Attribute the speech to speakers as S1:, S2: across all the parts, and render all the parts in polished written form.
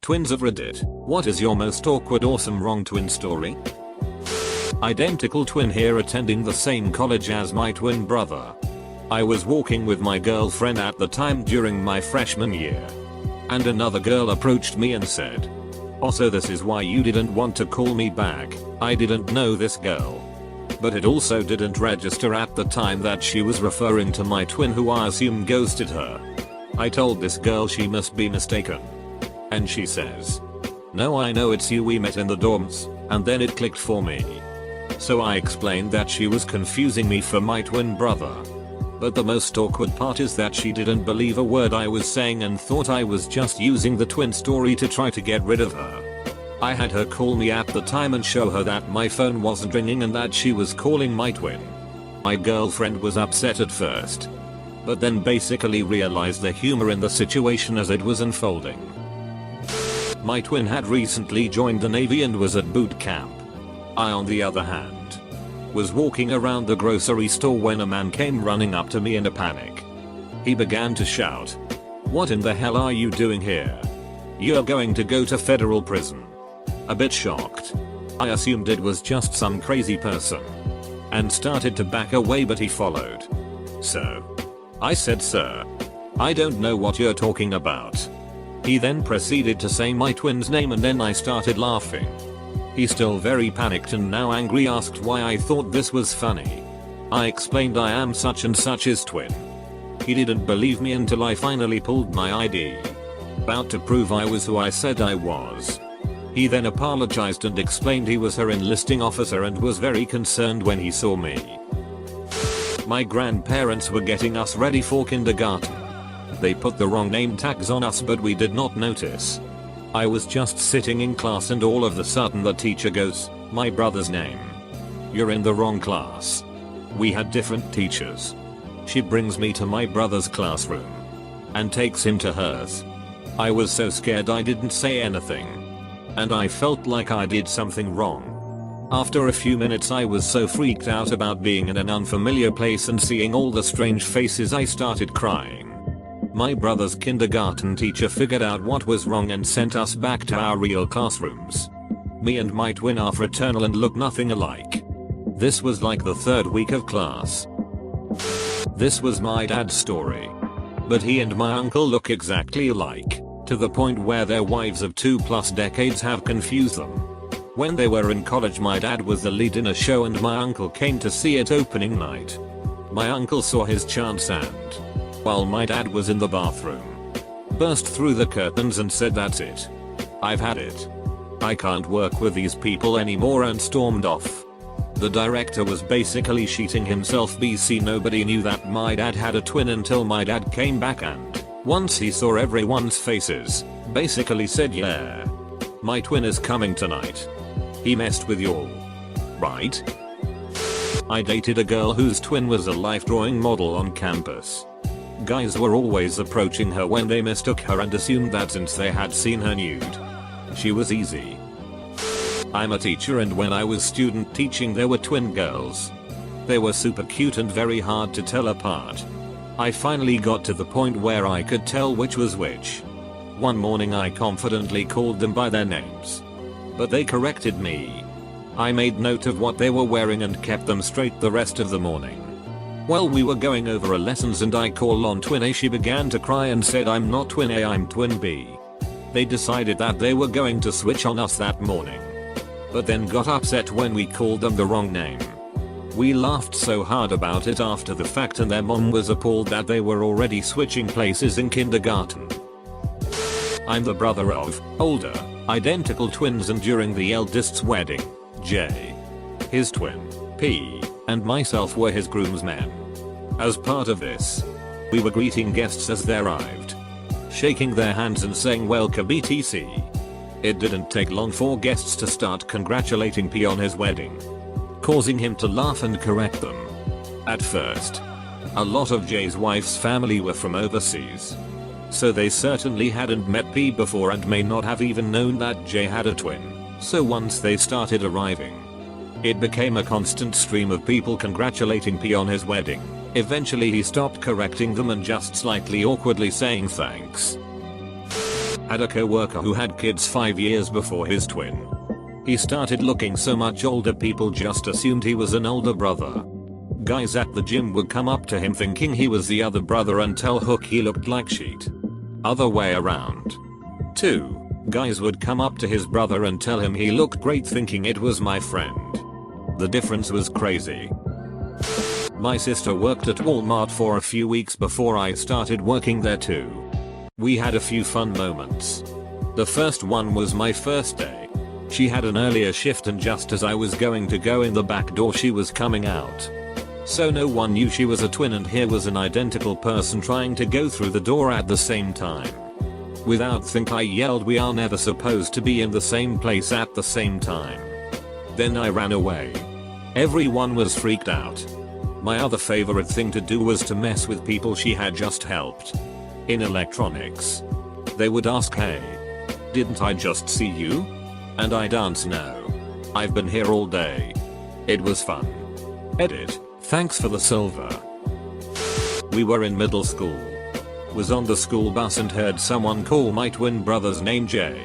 S1: Twins of Reddit, what is your most awkward awesome wrong twin story? Identical twin here attending the same college as my twin brother. I was walking with my girlfriend at the time during my freshman year. And another girl approached me and said, "Oh, so this is why you didn't want to call me back." I didn't know this girl. But it also didn't register at the time that she was referring to my twin, who I assume ghosted her. I told this girl she must be mistaken. And she says, "No, I know it's you, we met in the dorms," and then it clicked for me. So I explained that she was confusing me for my twin brother. But the most awkward part is that she didn't believe a word I was saying and thought I was just using the twin story to try to get rid of her. I had her call me at the time and show her that my phone wasn't ringing and that she was calling my twin. My girlfriend was upset at first, but then basically realized the humor in the situation as it was unfolding. My twin had recently joined the Navy and was at boot camp. I, on the other hand, was walking around the grocery store when a man came running up to me in a panic. He began to shout, "What in the hell are you doing here? You're going to go to federal prison." A bit shocked, I assumed it was just some crazy person and started to back away, but he followed. "So?" I said, "Sir, I don't know what you're talking about." He then proceeded to say my twin's name and then I started laughing. He, still very panicked and now angry, asked why I thought this was funny. I explained I am such and such his twin. He didn't believe me until I finally pulled my ID, about to prove I was who I said I was. He then apologized and explained he was her enlisting officer and was very concerned when he saw me. My grandparents were getting us ready for kindergarten. They put the wrong name tags on us, but we did not notice. I was just sitting in class and all of a sudden the teacher goes, "My brother's name. You're in the wrong class." We had different teachers. She brings me to my brother's classroom and takes him to hers. I was so scared I didn't say anything, and I felt like I did something wrong. After a few minutes I was so freaked out about being in an unfamiliar place and seeing all the strange faces I started crying. My brother's kindergarten teacher figured out what was wrong and sent us back to our real classrooms. Me and my twin are fraternal and look nothing alike. This was like the third week of class. This was my dad's story. But he and my uncle look exactly alike, to the point where their wives of 2+ decades have confused them. When they were in college, my dad was the lead in a show and my uncle came to see it opening night. My uncle saw his chance and, while my dad was in the bathroom, burst through the curtains and said, "That's it. I've had it. I can't work with these people anymore," and stormed off. The director was basically shitting himself. BC nobody knew that my dad had a twin until my dad came back and, once he saw everyone's faces, basically said, "Yeah, my twin is coming tonight. He messed with you all, right?" I dated a girl whose twin was a life drawing model on campus. Guys were always approaching her when they mistook her and assumed that since they had seen her nude, she was easy. I'm a teacher and when I was student teaching there were twin girls. They were super cute and very hard to tell apart. I finally got to the point where I could tell which was which. One morning I confidently called them by their names, but they corrected me. I made note of what they were wearing and kept them straight the rest of the morning. Well, we were going over our lessons and I called on twin A. She began to cry and said, "I'm not twin A, I'm twin B." They decided that they were going to switch on us that morning, but then got upset when we called them the wrong name. We laughed so hard about it after the fact and their mom was appalled that they were already switching places in kindergarten. I'm the brother of older, identical twins, and during the eldest's wedding, J, his twin, P, and myself were his groomsmen. As part of this, we were greeting guests as they arrived, shaking their hands and saying welcome etc. It didn't take long for guests to start congratulating P on his wedding, causing him to laugh and correct them. At first, a lot of J's wife's family were from overseas, so they certainly hadn't met P before and may not have even known that J had a twin. So once they started arriving, it became a constant stream of people congratulating P on his wedding. Eventually he stopped correcting them and just slightly awkwardly saying thanks. Had a coworker who had kids 5 years before his twin. He started looking so much older people just assumed he was an older brother. Guys at the gym would come up to him thinking he was the other brother and tell Hook he looked like Sheet. Other way around. 2. Guys would come up to his brother and tell him he looked great thinking it was my friend. The difference was crazy. My sister worked at Walmart for a few weeks before I started working there too. We had a few fun moments. The first one was my first day. She had an earlier shift and just as I was going to go in the back door she was coming out. So no one knew she was a twin and here was an identical person trying to go through the door at the same time. Without think I yelled, "We are never supposed to be in the same place at the same time." Then I ran away. Everyone was freaked out. My other favorite thing to do was to mess with people she had just helped. In electronics. They would ask, "Hey, didn't I just see you?" And I'd answer, "No. I've been here all day." It was fun. Edit. Thanks for the silver. We were in middle school. Was on the school bus and heard someone call my twin brother's name Jay.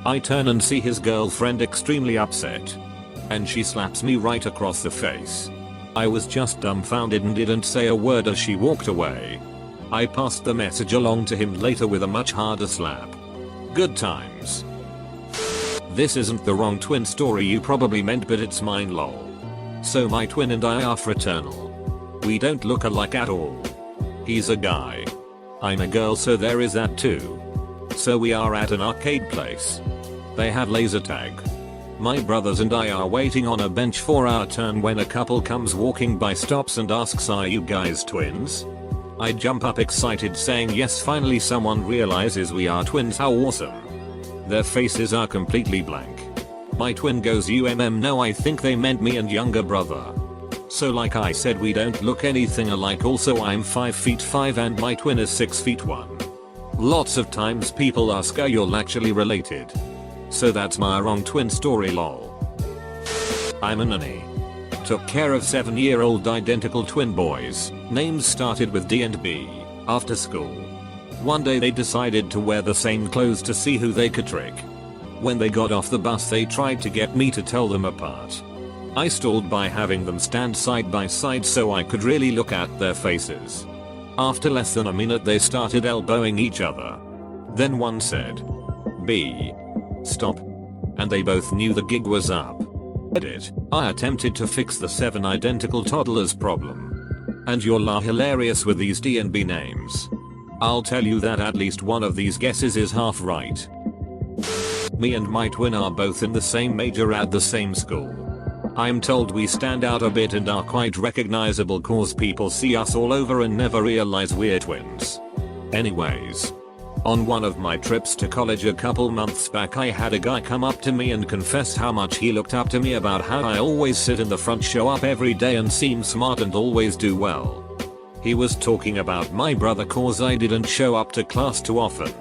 S1: I turn and see his girlfriend extremely upset. And she slaps me right across the face. I was just dumbfounded and didn't say a word as she walked away. I passed the message along to him later with a much harder slap. Good times. This isn't the wrong twin story you probably meant, but it's mine lol. So my twin and I are fraternal. We don't look alike at all. He's a guy. I'm a girl, so there is that too. So we are at an arcade place. They have laser tag. My brothers and I are waiting on a bench for our turn when a couple comes walking by, stops and asks, "Are you guys twins?" I jump up excited saying yes, finally someone realizes we are twins, how awesome. Their faces are completely blank. My twin goes, no, I think they meant me and younger brother. So like I said, we don't look anything alike. Also I'm 5 feet 5 and my twin is 6 feet 1. Lots of times people ask, are you actually related? So that's my wrong twin story lol. I'm a nanny. Took care of 7-year-old identical twin boys. Names started with D and B. After school. One day they decided to wear the same clothes to see who they could trick. When they got off the bus they tried to get me to tell them apart. I stalled by having them stand side by side so I could really look at their faces. After less than a minute they started elbowing each other. Then one said, "B. Stop." And they both knew the gig was up. Edit. I attempted to fix the 7 identical toddlers problem. And you're hilarious with these D and B names. I'll tell you that at least one of these guesses is half right. Me and my twin are both in the same major at the same school. I'm told we stand out a bit and are quite recognizable cause people see us all over and never realize we're twins. Anyways. On one of my trips to college a couple months back I had a guy come up to me and confess how much he looked up to me about how I always sit in the front, show up every day and seem smart and always do well. He was talking about my brother cause I didn't show up to class too often.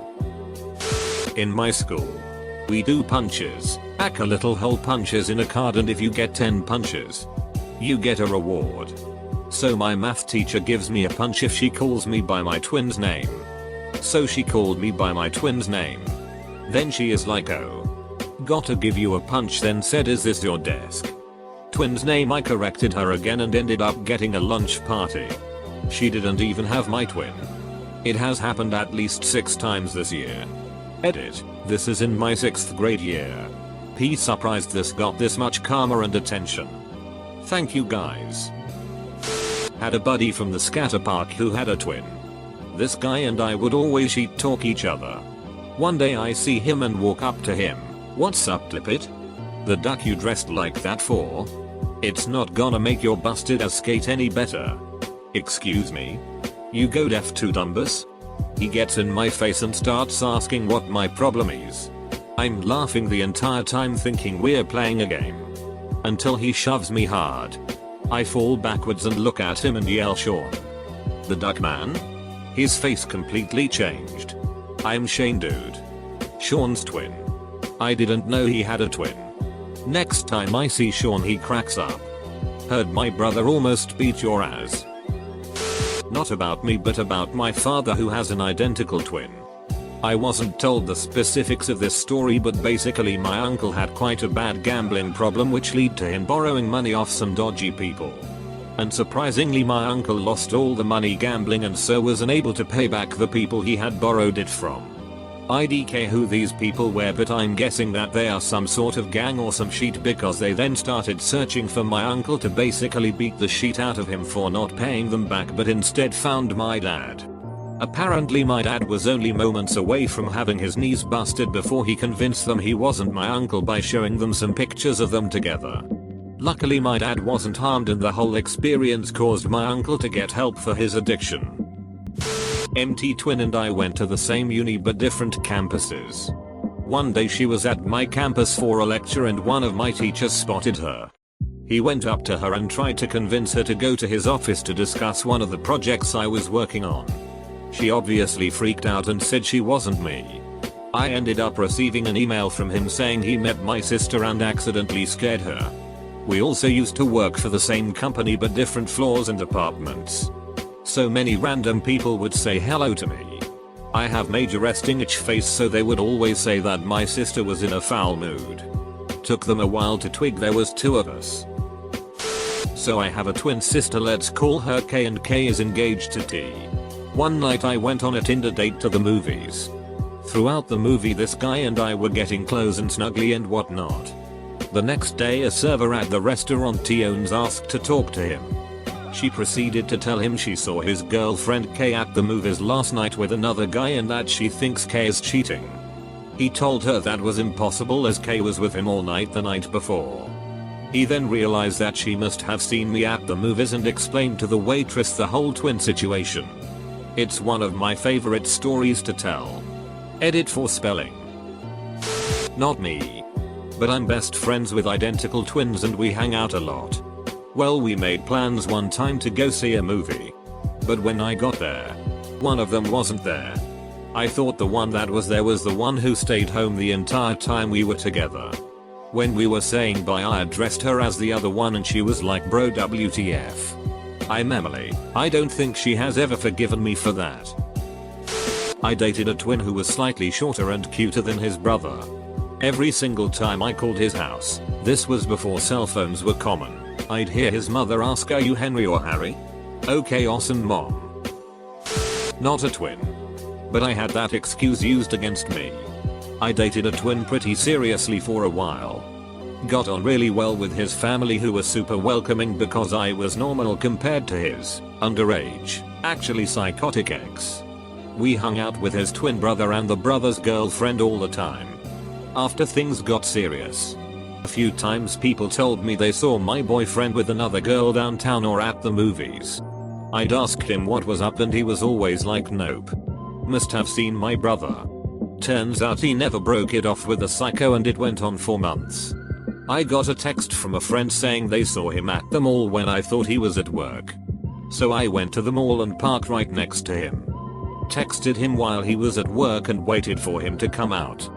S1: In my school. We do punches. Hack a little hole punches in a card and if you get 10 punches, you get a reward. So my math teacher gives me a punch if she calls me by my twin's name. So she called me by my twin's name. Then she is like, "Oh. Gotta give you a punch," then said, "Is this your desk?" Twin's name. I corrected her again and ended up getting a lunch party. She didn't even have my twin. It has happened at least 6 times this year. Edit. This is in my 6th grade year. P surprised this got this much karma and attention. Thank you guys. Had a buddy from the scatter park who had a twin. This guy and I would always sheet talk each other. One day I see him and walk up to him. "What's up, Dippet? The duck you dressed like that for? It's not gonna make your busted ass skate any better." "Excuse me? You go deaf too, Dumbus?" He gets in my face and starts asking what my problem is. I'm laughing the entire time thinking we're playing a game. Until he shoves me hard. I fall backwards and look at him and yell, "Sean. The duck man?" His face completely changed. I'm Shane dude. Sean's twin. I didn't know he had a twin. Next time I see Sean he cracks up. "Heard my brother almost beat your ass." Not about me but about my father who has an identical twin. I wasn't told the specifics of this story, but basically my uncle had quite a bad gambling problem which led to him borrowing money off some dodgy people. And surprisingly my uncle lost all the money gambling and so was unable to pay back the people he had borrowed it from. IDK who these people were, but I'm guessing that they are some sort of gang or some shit, because they then started searching for my uncle to basically beat the shit out of him for not paying them back, but instead found my dad. Apparently my dad was only moments away from having his knees busted before he convinced them he wasn't my uncle by showing them some pictures of them together. Luckily my dad wasn't harmed and the whole experience caused my uncle to get help for his addiction. MT twin and I went to the same uni but different campuses. One day she was at my campus for a lecture and one of my teachers spotted her. He went up to her and tried to convince her to go to his office to discuss one of the projects I was working on. She obviously freaked out and said she wasn't me. I ended up receiving an email from him saying he met my sister and accidentally scared her. We also used to work for the same company but different floors and departments. So many random people would say hello to me. I have major resting itch face, so they would always say that my sister was in a foul mood. Took them a while to twig there was two of us. So I have a twin sister, let's call her K, and K is engaged to T. One night I went on a Tinder date to the movies. Throughout the movie this guy and I were getting close and snuggly and whatnot. The next day a server at the restaurant T owns asked to talk to him. She proceeded to tell him she saw his girlfriend K at the movies last night with another guy and that she thinks K is cheating. He told her that was impossible as K was with him all night the night before. He then realized that she must have seen me at the movies and explained to the waitress the whole twin situation. It's one of my favorite stories to tell. Edit for spelling. Not me. But I'm best friends with identical twins and we hang out a lot. Well, we made plans one time to go see a movie. But when I got there, one of them wasn't there. I thought the one that was there was the one who stayed home the entire time we were together. When we were saying bye I addressed her as the other one and she was like, bro, WTF. I'm Emily. I don't think she has ever forgiven me for that. I dated a twin who was slightly shorter and cuter than his brother. Every single time I called his house, this was before cell phones were common, I'd hear his mother ask, are you Henry or Harry? Okay, awesome mom. Not a twin. But I had that excuse used against me. I dated a twin pretty seriously for a while. Got on really well with his family who were super welcoming because I was normal compared to his underage, actually psychotic ex. We hung out with his twin brother and the brother's girlfriend all the time. After things got serious, a few times people told me they saw my boyfriend with another girl downtown or at the movies. I'd asked him what was up and he was always like, nope. Must have seen my brother. Turns out he never broke it off with a psycho and it went on for months. I got a text from a friend saying they saw him at the mall when I thought he was at work. So I went to the mall and parked right next to him. Texted him while he was at work and waited for him to come out.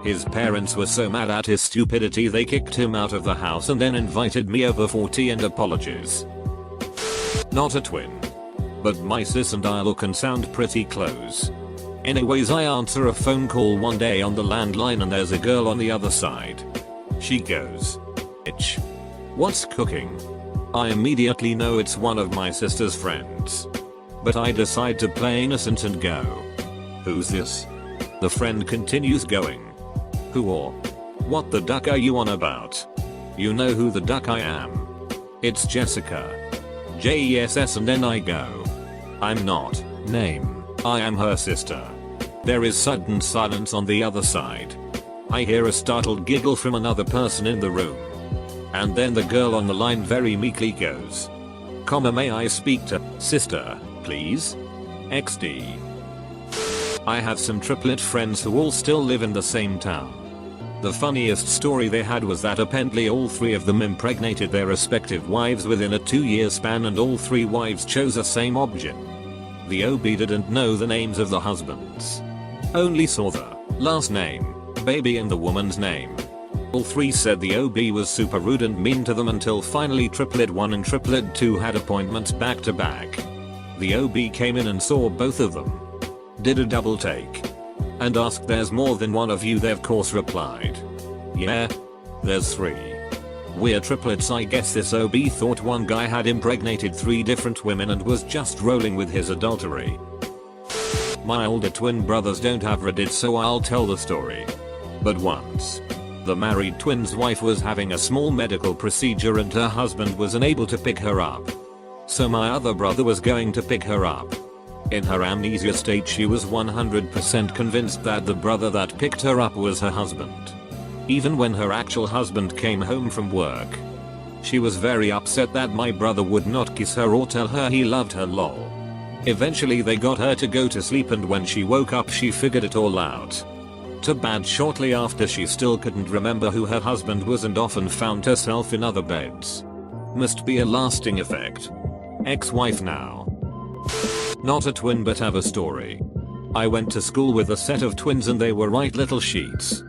S1: His parents were so mad at his stupidity they kicked him out of the house and then invited me over for tea and apologies. Not a twin. But my sis and I look and sound pretty close. Anyways, I answer a phone call one day on the landline and there's a girl on the other side. She goes, "Bitch. What's cooking?" I immediately know it's one of my sister's friends. But I decide to play innocent and go, "Who's this?" The friend continues going, "Who or what the duck are you on about? You know who the duck I am. It's Jessica. JESS." And then I go, "I'm not, name, I am her sister." There is sudden silence on the other side. I hear a startled giggle from another person in the room. And then the girl on the line very meekly goes, "May I speak to sister, please? XD." I have some triplet friends who all still live in the same town. The funniest story they had was that apparently all three of them impregnated their respective wives within a 2-year span and all three wives chose the same object. The OB didn't know the names of the husbands. Only saw the last name, baby, and the woman's name. All three said the OB was super rude and mean to them until finally triplet 1 and triplet 2 had appointments back to back. The OB came in and saw both of them. Did a double take. and asked there's more than one of you. They of course replied, yeah, there's 3. We're triplets. I guess this OB thought one guy had impregnated 3 different women and was just rolling with his adultery. My older twin brothers don't have Reddit, so I'll tell the story. But once, the married twin's wife was having a small medical procedure and her husband was unable to pick her up. So my other brother was going to pick her up. In her amnesia state, she was 100% convinced that the brother that picked her up was her husband. Even when her actual husband came home from work, she was very upset that my brother would not kiss her or tell her he loved her. Lol. Eventually they got her to go to sleep, and when she woke up she figured it all out. Too bad shortly after she still couldn't remember who her husband was and often found herself in other beds. Must be a lasting effect. Ex-wife now. Not a twin but have a story. I went to school with a set of twins and they were right little sheets.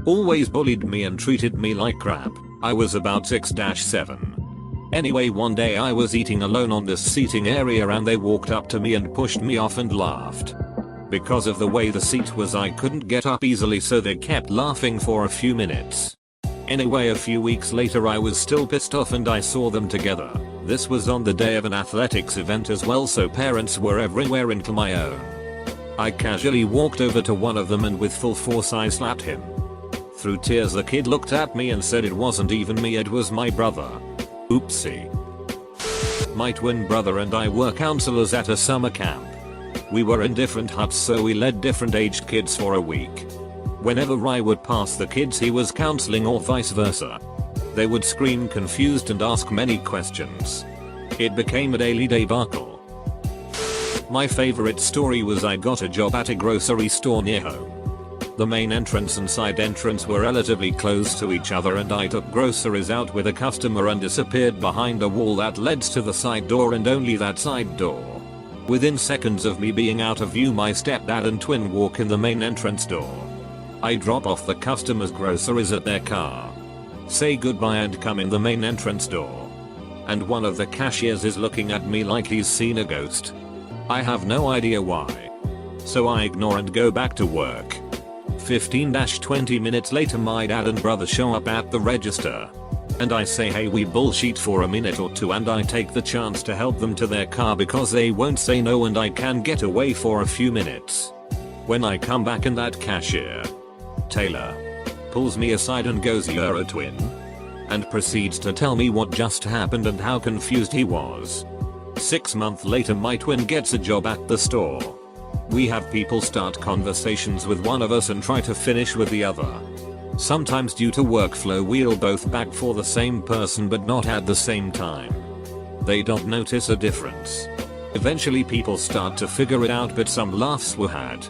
S1: Always bullied me and treated me like crap. I was about 6-7. Anyway, one day I was eating alone on this seating area and they walked up to me and pushed me off and laughed. Because of the way the seat was, I couldn't get up easily, so they kept laughing for a few minutes. Anyway, a few weeks later I was still pissed off and I saw them together. This was on the day of an athletics event as well, so parents were everywhere until my own. I casually walked over to one of them and with full force I slapped him. Through tears the kid looked at me and said it wasn't even me, it was my brother. Oopsie. My twin brother and I were counselors at a summer camp. We were in different huts, so we led different aged kids for a week. Whenever I would pass the kids he was counseling or vice versa, they would scream confused and ask many questions. It became a daily debacle. My favorite story was I got a job at a grocery store near home. The main entrance and side entrance were relatively close to each other, and I took groceries out with a customer and disappeared behind a wall that led to the side door, and only that side door. Within seconds of me being out of view, my stepdad and twin walk in the main entrance door. I drop off the customer's groceries at their car, say goodbye and come in the main entrance door. And one of the cashiers is looking at me like he's seen a ghost. I have no idea why, so I ignore and go back to work. 15-20 minutes later my dad and brother show up at the register. And I say hey, we bullshit for a minute or two, and I take the chance to help them to their car because they won't say no and I can get away for a few minutes. When I come back and that cashier, Taylor, pulls me aside and goes, "You're a twin?" and proceeds to tell me what just happened and how confused he was. 6 months later my twin gets a job at the store. We have people start conversations with one of us and try to finish with the other. Sometimes due to workflow we'll both back for the same person but not at the same time. They don't notice a difference. Eventually people start to figure it out, but some laughs were had.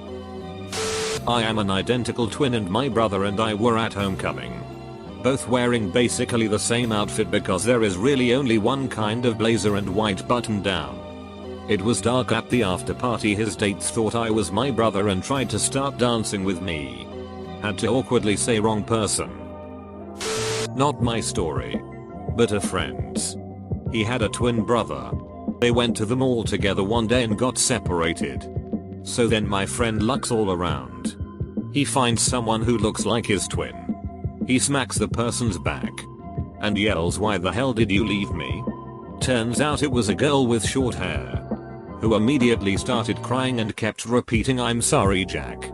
S1: I am an identical twin and my brother and I were at homecoming. Both wearing basically the same outfit because there is really only one kind of blazer and white button down. It was dark at the after party. His dates thought I was my brother and tried to start dancing with me. Had to awkwardly say wrong person. Not my story, but a friend's. He had a twin brother. They went to the mall together one day and got separated. So then my friend looks all around. He finds someone who looks like his twin. He smacks the person's back and yells, "Why the hell did you leave me?" Turns out it was a girl with short hair, who immediately started crying and kept repeating, "I'm sorry, Jack.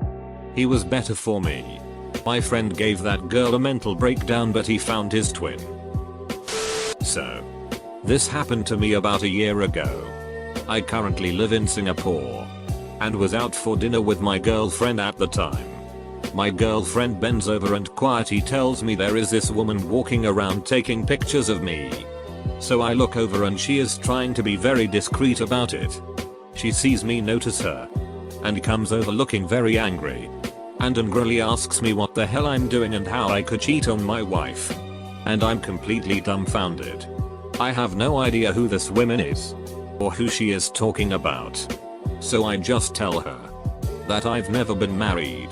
S1: He was better for me." My friend gave that girl a mental breakdown, but he found his twin. So, this happened to me about a year ago. I currently live in Singapore and was out for dinner with my girlfriend at the time. My girlfriend bends over and quietly tells me there is this woman walking around taking pictures of me. So I look over and she is trying to be very discreet about it. She sees me notice her and comes over looking very angry and angrily asks me what the hell I'm doing and how I could cheat on my wife. And I'm completely dumbfounded. I have no idea who this woman is or who she is talking about. So I just tell her that I've never been married.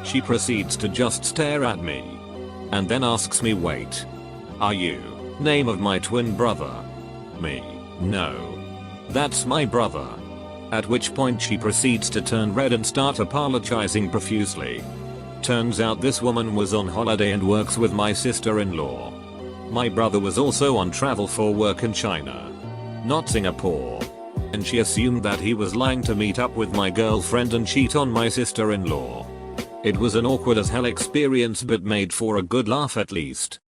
S1: She proceeds to just stare at me and then asks me, "Wait, are you?" Name of my twin brother. Me. No. That's my brother. At which point she proceeds to turn red and start apologizing profusely. Turns out this woman was on holiday and works with my sister-in-law. My brother was also on travel for work in China, not Singapore. And she assumed that he was lying to meet up with my girlfriend and cheat on my sister-in-law. It was an awkward as hell experience but made for a good laugh at least.